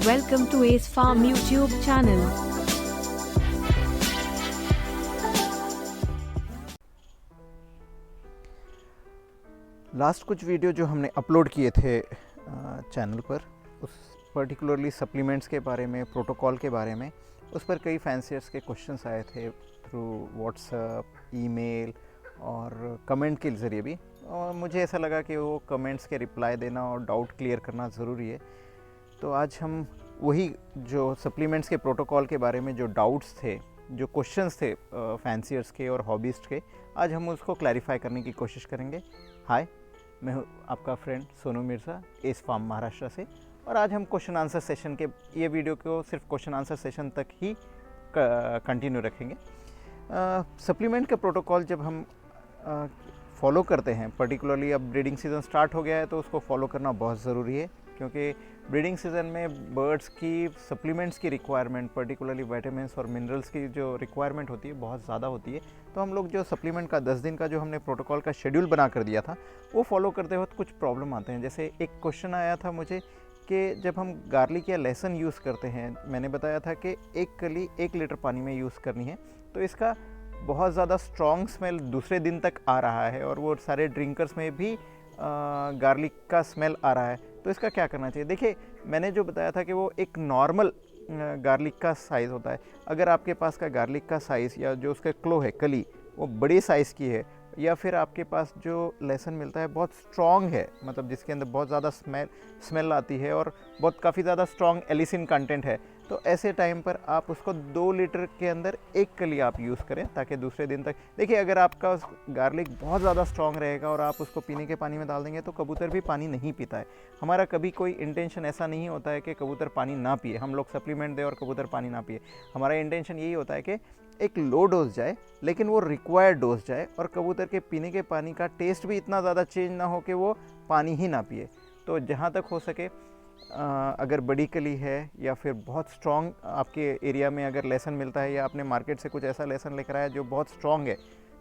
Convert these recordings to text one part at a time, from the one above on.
Welcome to Ace Farm YouTube channel. Last कुछ video जो हमने अपलोड किए थे चैनल पर, उस पर्टिकुलरली सप्लीमेंट्स के बारे में, प्रोटोकॉल के बारे में, उस पर कई फैंसियर्स के क्वेश्चंस आए थे थ्रू व्हाट्सएप, ईमेल और कमेंट के ज़रिए भी। और मुझे ऐसा लगा कि वो कमेंट्स के रिप्लाई देना और डाउट क्लियर करना ज़रूरी है। तो आज हम वही जो सप्लीमेंट्स के प्रोटोकॉल के बारे में जो डाउट्स थे, जो क्वेश्चंस थे फैंसियर्स के और हॉबीस्ट के, आज हम उसको क्लैरिफाई करने की कोशिश करेंगे। हाय, मैं हूँ आपका फ्रेंड सोनू मिर्ज़ा, एस फार्म महाराष्ट्र से। और आज हम क्वेश्चन आंसर सेशन के ये वीडियो को सिर्फ क्वेश्चन आंसर सेशन तक ही कंटिन्यू रखेंगे। सप्लीमेंट के प्रोटोकॉल जब हम फॉलो करते हैं, पर्टिकुलरली अब ब्रीडिंग सीज़न स्टार्ट हो गया है, तो उसको फॉलो करना बहुत ज़रूरी है, क्योंकि ब्रीडिंग सीज़न में बर्ड्स की सप्लीमेंट्स की रिक्वायरमेंट, पर्टिकुलरली विटामिन्स और मिनरल्स की जो रिक्वायरमेंट होती है बहुत ज़्यादा होती है। तो हम लोग जो सप्लीमेंट का 10 दिन का जो हमने प्रोटोकॉल का शेड्यूल बना कर दिया था, वो फॉलो करते वक्त कुछ प्रॉब्लम आते हैं। जैसे एक क्वेश्चन आया था मुझे कि जब हम गार्लिक या लहसुन यूज़ करते हैं, मैंने बताया था कि एक कली 1 लीटर पानी में यूज़ करनी है, तो इसका बहुत ज़्यादा स्ट्रॉन्ग स्मेल दूसरे दिन तक आ रहा है और वो सारे ड्रिंकर्स में भी गार्लिक का स्मेल आ रहा है। तो इसका क्या करना चाहिए? देखिए, मैंने जो बताया था कि वो एक नॉर्मल गार्लिक का साइज़ होता है। अगर आपके पास का गार्लिक का साइज़ या जो उसका क्लो है, कली, वो बड़ी साइज़ की है, या फिर आपके पास जो लहसुन मिलता है बहुत स्ट्रॉन्ग है, मतलब जिसके अंदर बहुत ज़्यादा स्मेल आती है और बहुत काफ़ी ज़्यादा स्ट्रॉन्ग एलिसिन कंटेंट है, तो ऐसे टाइम पर आप उसको 2 लीटर के अंदर 1 कली आप यूज़ करें, ताकि दूसरे दिन तक। देखिए, अगर आपका गार्लिक बहुत ज़्यादा स्ट्रॉन्ग रहेगा और आप उसको पीने के पानी में डाल देंगे तो कबूतर भी पानी नहीं पीता है। हमारा कभी कोई इंटेंशन ऐसा नहीं होता है कि कबूतर पानी ना पिए, हम लोग सप्लीमेंट दें और कबूतर पानी ना पिए। हमारा इंटेंशन यही होता है कि एक लो डोज जाए, लेकिन वो रिक्वायर्ड डोज जाए और कबूतर के पीने के पानी का टेस्ट भी इतना ज़्यादा चेंज ना हो कि वो पानी ही ना पिए। तो जहाँ तक हो सके, अगर बड़ी कली है या फिर बहुत स्ट्रॉन्ग आपके एरिया में अगर लहसुन मिलता है, या आपने मार्केट से कुछ ऐसा लहसुन लेकर आया जो बहुत स्ट्रॉन्ग है,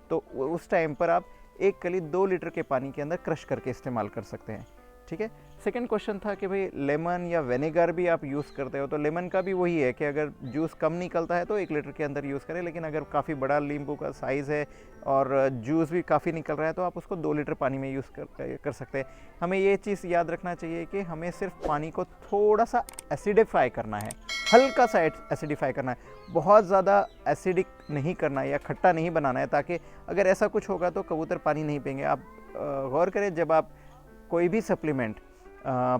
तो उस टाइम पर आप 1 कली 2 लीटर के पानी के अंदर क्रश करके इस्तेमाल कर सकते हैं। ठीक है। सेकंड क्वेश्चन था कि भाई लेमन या विनेगर भी आप यूज़ करते हो, तो लेमन का भी वही है कि अगर जूस कम निकलता है तो 1 लीटर के अंदर यूज़ करें, लेकिन अगर काफ़ी बड़ा नींबू का साइज़ है और जूस भी काफ़ी निकल रहा है तो आप उसको 2 लीटर पानी में यूज़ कर सकते हैं। हमें ये चीज़ याद रखना चाहिए कि हमें सिर्फ पानी को थोड़ा सा एसिडिफाई करना है, हल्का सा एसिडिफाई करना है, बहुत ज़्यादा एसिडिक नहीं करना है या खट्टा नहीं बनाना है, ताकि अगर ऐसा कुछ होगा तो कबूतर पानी नहीं पिएंगे। आप गौर करें, जब आप कोई भी सप्लीमेंट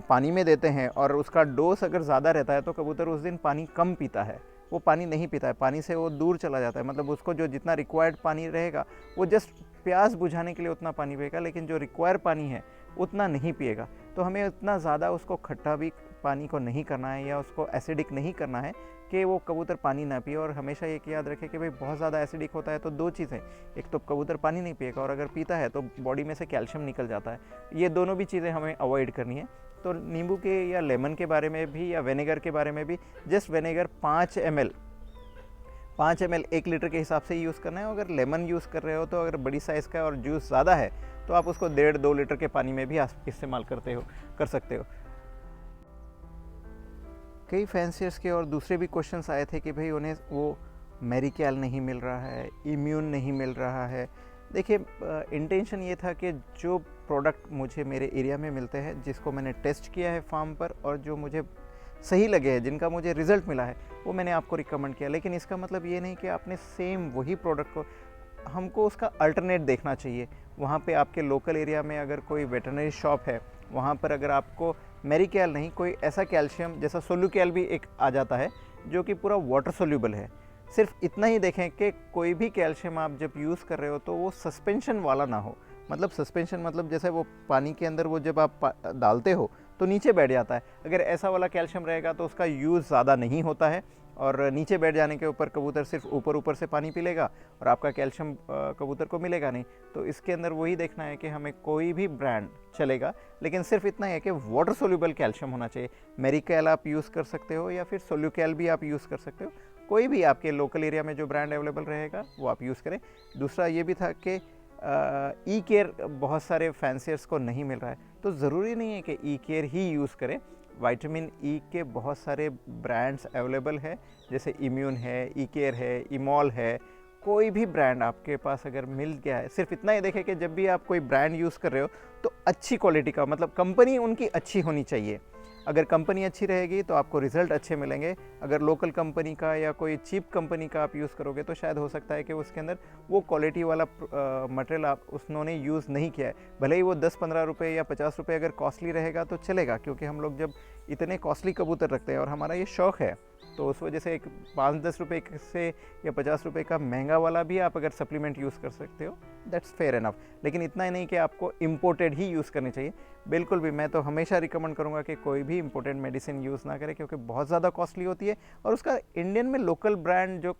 पानी में देते हैं और उसका डोज अगर ज़्यादा रहता है तो कबूतर उस दिन पानी कम पीता है, वो पानी नहीं पीता है, पानी से वो दूर चला जाता है। मतलब उसको जो जितना रिक्वायर्ड पानी रहेगा वो जस्ट प्यास बुझाने के लिए उतना पानी पिएगा, लेकिन जो रिक्वायर्ड पानी है उतना नहीं पिएगा। तो हमें उतना ज़्यादा उसको खट्टा भी पानी को नहीं करना है या उसको एसिडिक नहीं करना है कि वो कबूतर पानी ना पिए। और हमेशा एक याद रखें कि भाई बहुत ज़्यादा एसिडिक होता है तो 2 चीज़ें, एक तो कबूतर पानी नहीं पिएगा और अगर पीता है तो बॉडी में से कैल्शियम निकल जाता है। ये दोनों भी चीज़ें हमें अवॉइड करनी है। तो नींबू के या लेमन के बारे में भी या विनेगर के बारे में भी, जस्ट विनेगर 5 ml 1 लीटर के हिसाब से यूज़ करना है। अगर लेमन यूज़ कर रहे हो तो अगर बड़ी साइज़ का और जूस ज़्यादा है तो आप उसको 1.5-2 लीटर के पानी में भी इस्तेमाल कर सकते हो। कई फैंसियर्स के और दूसरे भी क्वेश्चंस आए थे कि भाई उन्हें वो मेरिकैल नहीं मिल रहा है, इम्यून नहीं मिल रहा है। देखिए, इंटेंशन ये था कि जो प्रोडक्ट मुझे मेरे एरिया में मिलते हैं, जिसको मैंने टेस्ट किया है फार्म पर और जो मुझे सही लगे हैं, जिनका मुझे रिज़ल्ट मिला है, वो मैंने आपको रिकमेंड किया। लेकिन इसका मतलब ये नहीं कि आपने सेम वही प्रोडक्ट को, हमको उसका अल्टरनेट देखना चाहिए। वहाँ पे आपके लोकल एरिया में अगर कोई वेटरनरी शॉप है, वहाँ पर अगर आपको मेरिकैल नहीं, कोई ऐसा कैल्शियम जैसा सोल्यूकैल भी एक आ जाता है जो कि पूरा वाटर सोल्यूबल है, सिर्फ इतना ही देखें कि कोई भी कैल्शियम आप जब यूज़ कर रहे हो तो वो सस्पेंशन वाला ना हो। मतलब सस्पेंशन मतलब जैसे वो पानी के अंदर वो जब आप डालते हो तो नीचे बैठ जाता है, अगर ऐसा वाला कैल्शियम रहेगा तो उसका यूज़ ज़्यादा नहीं होता है और नीचे बैठ जाने के ऊपर कबूतर सिर्फ ऊपर से पानी पी लेगा और आपका कैल्शियम कबूतर को मिलेगा नहीं। तो इसके अंदर वही देखना है कि हमें कोई भी ब्रांड चलेगा, लेकिन सिर्फ इतना है कि वाटर सोल्यूबल कैल्शियम होना चाहिए। मेरिकैल आप यूज़ कर सकते हो या फिर सोल्यूकैल भी आप यूज़ कर सकते हो, कोई भी आपके लोकल एरिया में जो ब्रांड अवेलेबल रहेगा वो आप यूज़ करें। दूसरा ये भी था कि ई केयर बहुत सारे फैंसियर्स को नहीं मिल रहा है, तो ज़रूरी नहीं है कि ई केयर ही यूज़ करें। विटामिन ई के बहुत सारे ब्रांड्स अवेलेबल है, जैसे इम्यून है, ई केयर है, इमॉल है। कोई भी ब्रांड आपके पास अगर मिल गया है, सिर्फ इतना ही देखें कि जब भी आप कोई ब्रांड यूज़ कर रहे हो तो अच्छी क्वालिटी का, मतलब कंपनी उनकी अच्छी होनी चाहिए। अगर कंपनी अच्छी रहेगी तो आपको रिज़ल्ट अच्छे मिलेंगे। अगर लोकल कंपनी का या कोई चीप कंपनी का आप यूज़ करोगे तो शायद हो सकता है कि उसके अंदर वो क्वालिटी वाला मटेरियल आप उन्होंने यूज़ नहीं किया है। भले ही वो 10-15 रुपये या 50 रुपये अगर कॉस्टली रहेगा तो चलेगा, क्योंकि हम लोग जब इतने कॉस्टली कबूतर रखते हैं और हमारा ये शौक़ है, तो उस वजह से एक 5-10 रुपये से या 50 रुपये का महंगा वाला भी आप अगर सप्लीमेंट यूज़ कर सकते हो, दैट्स फेयर इनफ। लेकिन इतना ही नहीं कि आपको इम्पोर्टेड ही यूज़ करनी चाहिए। बिल्कुल भी, मैं तो हमेशा रिकमेंड करूँगा कि कोई भी इम्पोर्टेड मेडिसिन यूज़ ना करें, क्योंकि बहुत ज़्यादा कॉस्टली होती है। और उसका इंडियन में लोकल ब्रांड जो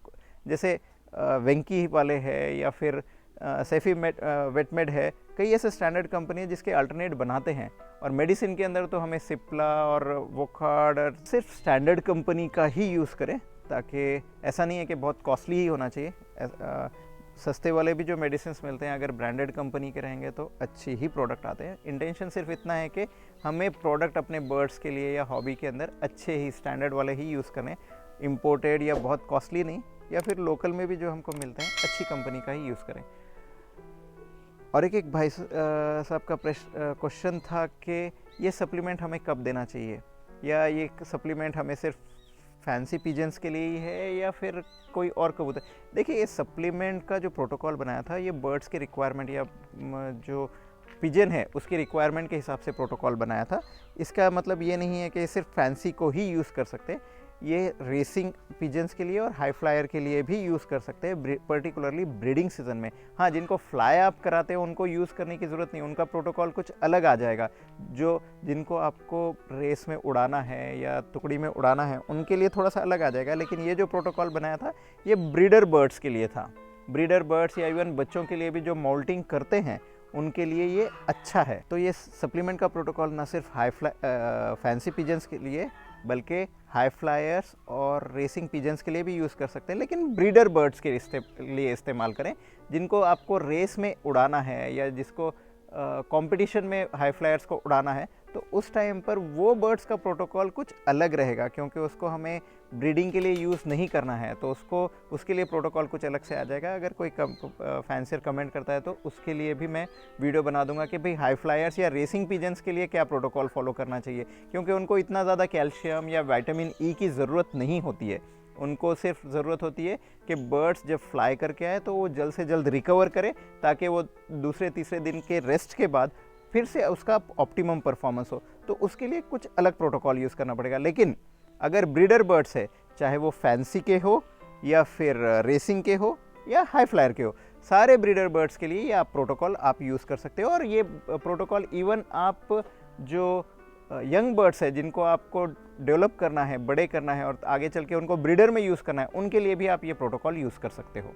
जैसे वेंकी वाले है या फिर सैफी वेटमेड है, कई ऐसे स्टैंडर्ड कंपनी है जिसके अल्टरनेट बनाते हैं। और मेडिसिन के अंदर तो हमें सिप्ला और वोकार्ड और सिर्फ स्टैंडर्ड कंपनी का ही यूज़ करें, ताकि ऐसा नहीं है कि बहुत कॉस्टली ही होना चाहिए। सस्ते वाले भी जो मेडिसिन मिलते हैं अगर ब्रांडेड कंपनी के रहेंगे तो अच्छी ही प्रोडक्ट आते हैं। इंटेंशन सिर्फ इतना है कि हमें प्रोडक्ट अपने बर्ड्स के लिए या हॉबी के अंदर अच्छे ही स्टैंडर्ड वाले ही यूज़ करें, इम्पोर्टेड या बहुत कॉस्टली नहीं, या फिर लोकल में भी जो हमको मिलते हैं अच्छी कंपनी का ही यूज़ करें। और एक भाई साहब का क्वेश्चन था कि ये सप्लीमेंट हमें कब देना चाहिए, या ये सप्लीमेंट हमें सिर्फ फैंसी पिजन्स के लिए ही है या फिर कोई और कबूतर। देखिए, ये सप्लीमेंट का जो प्रोटोकॉल बनाया था ये बर्ड्स के रिक्वायरमेंट या जो पिजन है उसकी रिक्वायरमेंट के हिसाब से प्रोटोकॉल बनाया था। इसका मतलब ये नहीं है कि सिर्फ फैंसी को ही यूज़ कर सकते, ये रेसिंग पिजन्स के लिए और हाई फ्लायर के लिए भी यूज़ कर सकते हैं, पर्टिकुलरली ब्रीडिंग सीजन में। हाँ, जिनको फ्लाई आप कराते हैं उनको यूज़ करने की ज़रूरत नहीं, उनका प्रोटोकॉल कुछ अलग आ जाएगा। जिनको आपको रेस में उड़ाना है या टुकड़ी में उड़ाना है उनके लिए थोड़ा सा अलग आ जाएगा। लेकिन ये जो प्रोटोकॉल बनाया था ये ब्रीडर बर्ड्स के लिए था। ब्रीडर बर्ड्स या इवन बच्चों के लिए भी जो मोल्टिंग करते हैं उनके लिए ये अच्छा है। तो ये सप्लीमेंट का प्रोटोकॉल ना सिर्फ फैंसी पिजन्स के लिए बल्कि हाई फ्लायर्स और रेसिंग पिजन्स के लिए भी यूज़ कर सकते हैं, लेकिन ब्रीडर बर्ड्स के लिए इस्तेमाल करें। जिनको आपको रेस में उड़ाना है या जिसको कंपटीशन में हाई फ्लायर्स को उड़ाना है, तो उस टाइम पर वो बर्ड्स का प्रोटोकॉल कुछ अलग रहेगा, क्योंकि उसको हमें ब्रीडिंग के लिए यूज़ नहीं करना है, तो उसके लिए प्रोटोकॉल कुछ अलग से आ जाएगा। अगर कोई फैंसियर कमेंट करता है तो उसके लिए भी मैं वीडियो बना दूंगा कि भाई हाई फ्लायर्स या रेसिंग पिजन्स के लिए क्या प्रोटोकॉल फॉलो करना चाहिए, क्योंकि उनको इतना ज़्यादा कैल्शियम या विटामिन ई की ज़रूरत नहीं होती है। उनको सिर्फ ज़रूरत होती है कि बर्ड्स जब फ्लाई करके आए तो वो जल्द से जल्द रिकवर करे, ताकि वो दूसरे तीसरे दिन के रेस्ट के बाद फिर से उसका ऑप्टिमम परफॉर्मेंस हो। तो उसके लिए कुछ अलग प्रोटोकॉल यूज़ करना पड़ेगा। लेकिन अगर ब्रीडर बर्ड्स है, चाहे वो फैंसी के हो या फिर रेसिंग के हो या हाई फ्लायर के हो, सारे ब्रीडर बर्ड्स के लिए ये आप प्रोटोकॉल आप यूज़ कर सकते हो। और ये प्रोटोकॉल इवन आप जो यंग बर्ड्स है जिनको आपको डेवलप करना है, बड़े करना है और आगे चल के उनको ब्रीडर में यूज़ करना है, उनके लिए भी आप ये प्रोटोकॉल यूज़ कर सकते हो।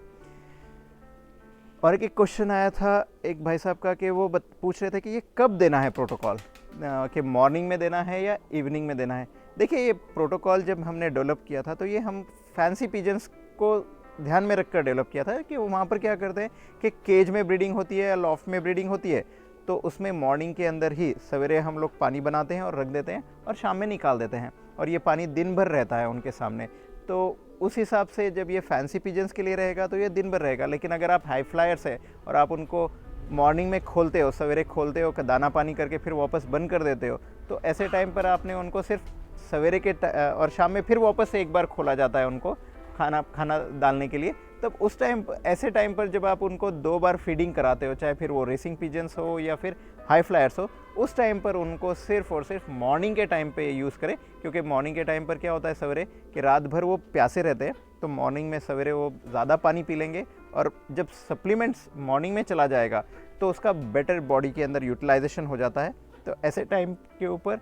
और एक क्वेश्चन आया था एक भाई साहब का कि वो पूछ रहे थे कि ये कब देना है प्रोटोकॉल, कि मॉर्निंग में देना है या इवनिंग में देना है। देखिए, ये प्रोटोकॉल जब हमने डेवलप किया था तो ये हम फैंसी पिजन्स को ध्यान में रखकर डेवलप किया था कि वहाँ पर क्या करते हैं कि केज में ब्रीडिंग होती है या लॉफ्ट में ब्रीडिंग होती है, तो उसमें मॉर्निंग के अंदर ही सवेरे हम लोग पानी बनाते हैं और रख देते हैं और शाम में निकाल देते हैं, और ये पानी दिन भर रहता है उनके सामने। तो उस हिसाब से जब ये फैंसी पिजन्स के लिए रहेगा तो ये दिन भर रहेगा। लेकिन अगर आप हाई फ्लायर्स है और आप उनको मॉर्निंग में खोलते हो, सवेरे खोलते हो, दाना पानी करके फिर वापस बंद कर देते हो, तो ऐसे टाइम पर आपने उनको सिर्फ सवेरे के और शाम में फिर वापस से एक बार खोला जाता है उनको खाना डालने के लिए। तब उस टाइम, ऐसे टाइम पर जब आप उनको 2 बार फीडिंग कराते हो, चाहे फिर वो रेसिंग पिजन्स हो या फिर हाई फ्लायर्स हो, उस टाइम पर उनको सिर्फ और सिर्फ मॉर्निंग के टाइम पे यूज़ करें। क्योंकि मॉर्निंग के टाइम पर क्या होता है सवेरे कि रात भर वो प्यासे रहते हैं, तो मॉर्निंग में सवेरे वो ज़्यादा पानी पी लेंगे, और जब सप्लीमेंट्स मॉर्निंग में चला जाएगा तो उसका बेटर बॉडी के अंदर यूटिलाइजेशन हो जाता है। तो ऐसे टाइम के ऊपर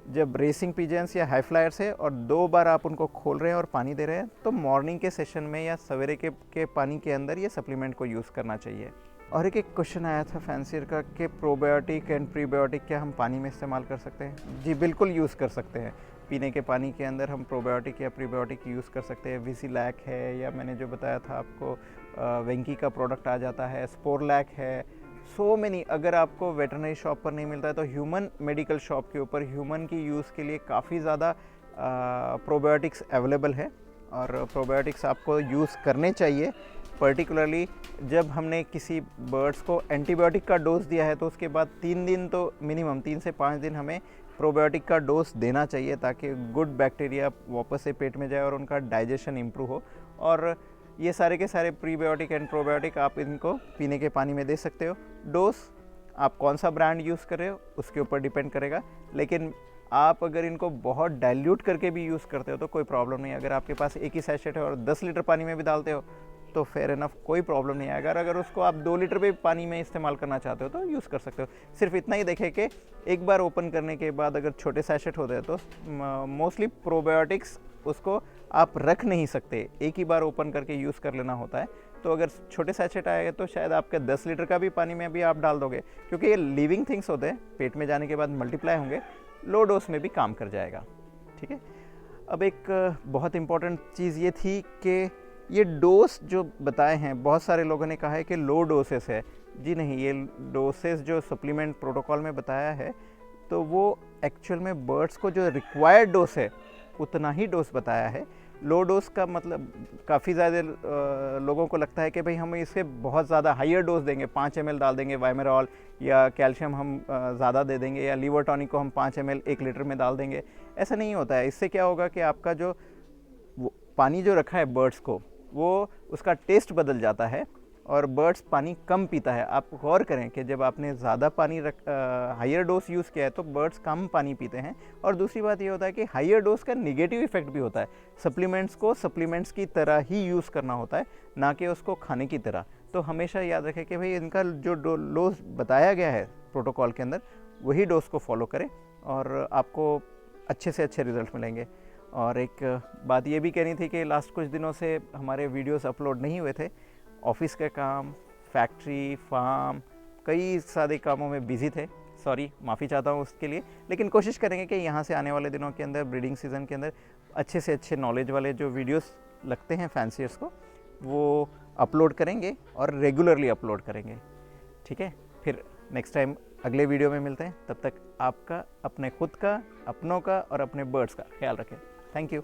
जब रेसिंग पिजन्स या हाई फ्लायर्स है और 2 बार आप उनको खोल रहे हैं और पानी दे रहे हैं, तो मॉर्निंग के सेशन में या सवेरे के पानी के अंदर ये सप्लीमेंट को यूज़ करना चाहिए। और एक क्वेश्चन आया था फैंसियर का कि प्रोबायोटिक एंड प्रीबायोटिक क्या हम पानी में इस्तेमाल कर सकते हैं? जी बिल्कुल यूज़ कर सकते हैं। पीने के पानी के अंदर हम प्रोबायोटिक या प्रीबायोटिक यूज़ कर सकते हैं। विसिलैक है, या मैंने जो बताया था आपको वेंकी का प्रोडक्ट आ जाता है, स्पोरलैक है, सो मैनी, अगर आपको वेटरनरी शॉप पर नहीं मिलता है तो ह्यूमन मेडिकल शॉप के ऊपर ह्यूमन की यूज़ के लिए काफ़ी ज़्यादा प्रोबायोटिक्स अवेलेबल है, और प्रोबायोटिक्स आपको यूज़ करने चाहिए। पर्टिकुलरली जब हमने किसी बर्ड्स को एंटीबायोटिक का डोज दिया है तो उसके बाद 3 दिन तो मिनिमम 3 से 5 दिन हमें प्रोबायोटिक का डोज देना चाहिए, ताकि गुड बैक्टीरिया वापस से पेट में जाए और उनका डाइजेशन इम्प्रूव हो। और ये सारे के सारे प्रीबायोटिक एंड प्रोबायोटिक आप इनको पीने के पानी में दे सकते हो। डोज आप कौन सा ब्रांड यूज़ कर रहे हो उसके ऊपर डिपेंड करेगा, लेकिन आप अगर इनको बहुत डाइल्यूट करके भी यूज़ करते हो तो कोई प्रॉब्लम नहीं। अगर आपके पास एक ही सैशेट है और 10 लीटर पानी में भी डालते हो तो फेयर इनफ, कोई प्रॉब्लम नहीं आएगा। अगर उसको आप 2 लीटर भी पानी में इस्तेमाल करना चाहते हो तो यूज़ कर सकते हो। सिर्फ इतना ही देखें कि एक बार ओपन करने के बाद अगर छोटे सैशेट होते हैं तो मोस्टली प्रोबायोटिक्स उसको आप रख नहीं सकते, एक ही बार ओपन करके यूज़ कर लेना होता है। तो अगर छोटे सैचेट आएगा तो शायद आपके 10 लीटर का भी पानी में भी आप डाल दोगे, क्योंकि ये लिविंग थिंग्स होते हैं, पेट में जाने के बाद मल्टीप्लाई होंगे, लो डोज में भी काम कर जाएगा। ठीक है। अब एक बहुत इम्पॉर्टेंट चीज़ ये थी कि ये डोज जो बताए हैं, बहुत सारे लोगों ने कहा है कि लो डोसेस है। जी नहीं, ये डोसेस जो सप्लीमेंट प्रोटोकॉल में बताया है तो वो एक्चुअल में बर्ड्स को जो रिक्वायर्ड डोज है उतना ही डोज बताया है। लो डोज का मतलब काफ़ी ज़्यादा लोगों को लगता है कि भाई हम इससे बहुत ज़्यादा हाइयर डोज देंगे, 5 ml डाल देंगे वाइमेरॉल, या कैल्शियम हम ज़्यादा दे देंगे, या लीवर टॉनिक को हम 5 ml 1 लीटर में डाल देंगे। ऐसा नहीं होता है। इससे क्या होगा कि आपका जो पानी जो रखा है बर्ड्स को, वो उसका टेस्ट बदल जाता है और बर्ड्स पानी कम पीता है। आप गौर करें कि जब आपने ज़्यादा पानी हाइयर डोज यूज़ किया है तो बर्ड्स कम पानी पीते हैं। और दूसरी बात ये होता है कि हाइयर डोज का निगेटिव इफेक्ट भी होता है। सप्लीमेंट्स को सप्लीमेंट्स की तरह ही यूज़ करना होता है, ना कि उसको खाने की तरह। तो हमेशा याद रखें कि भाई इनका जो डोज बताया गया है प्रोटोकॉल के अंदर, वही डोज को फॉलो करें और आपको अच्छे से अच्छे रिजल्ट मिलेंगे। और एक बात ये भी कहनी थी कि लास्ट कुछ दिनों से हमारे वीडियोस अपलोड नहीं हुए थे। ऑफिस के काम, फैक्ट्री, फार्म, कई सारे कामों में बिज़ी थे। सॉरी, माफ़ी चाहता हूँ उसके लिए। लेकिन कोशिश करेंगे कि यहाँ से आने वाले दिनों के अंदर, ब्रीडिंग सीज़न के अंदर, अच्छे से अच्छे नॉलेज वाले जो वीडियोस लगते हैं फैंसियर्स को, वो अपलोड करेंगे और रेगुलरली अपलोड करेंगे। ठीक है। फिर नेक्स्ट टाइम अगले वीडियो में मिलते हैं। तब तक आपका, अपने खुद का, अपनों का और अपने बर्ड्स का ख्याल रखें। Thank you.